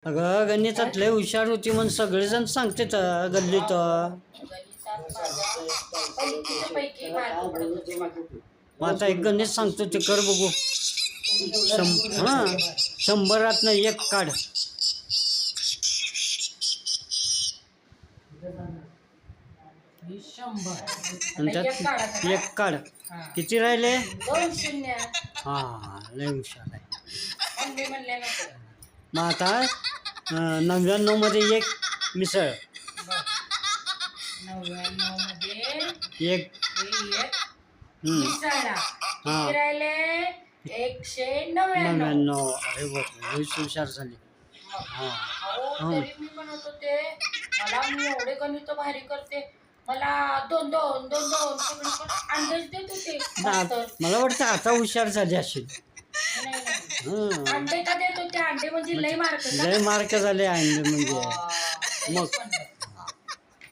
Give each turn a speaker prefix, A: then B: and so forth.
A: अगं गणितात लय हुशार होती म्हणून सगळेजण सांगते गल्लीत. मग आता एक गणित सांगतो ते कर बघू. 100रातनं 1 काढ. आणि त्यात 1 काढ. किती राहिले?
B: 2 शून्य.
A: हा लय हुशार आहे. मग आता 99 मध्ये 1 मिसळ.
B: 99 मध्ये
A: 1
B: मिसळला. किती राहिले? 199.
A: 99. अरे बापरे हुशार झाली.
B: तरी मी म्हणत होते मी एवढे गणित भारी करते, मला 2 सगळीकडे अंदाज देत होते.
A: मला वाटतं आता हुशार झाली असेल.
B: अंडे का देत होते? अंडे म्हणजे लय मार्क
A: लय मार्क झाले अंडे म्हणजे. मग